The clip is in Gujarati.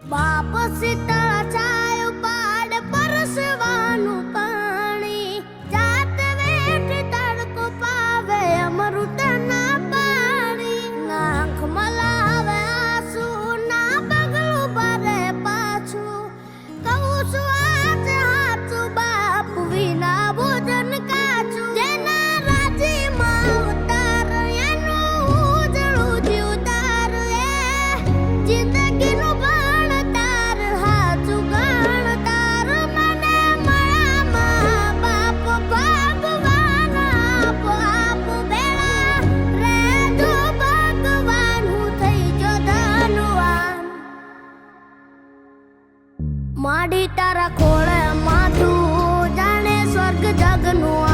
બાપ શીતળ છાયો પાડ પરસવાનું પાણી જાત વેઠ તડકો પાવે અમૃત ના પાણી નાખ મલાવે આંસુ ના પગલું ભરે પાછું કહું છું આજ હાચું બાપ વિના ભોજન કાચું જેના રાજીમાં ઉતાર એનું ઉજળું જીવતાર એ જિંદગીનું ભણતાર હાચું ગણતાર મને મળ્યામાં બાપ ભગવાન આપ આપ બેડા રેજો ભગવાન હું થઈ ગયો ધનવાન માડી તારા ખોળે માથું જાણે સ્વર્ગ જગનું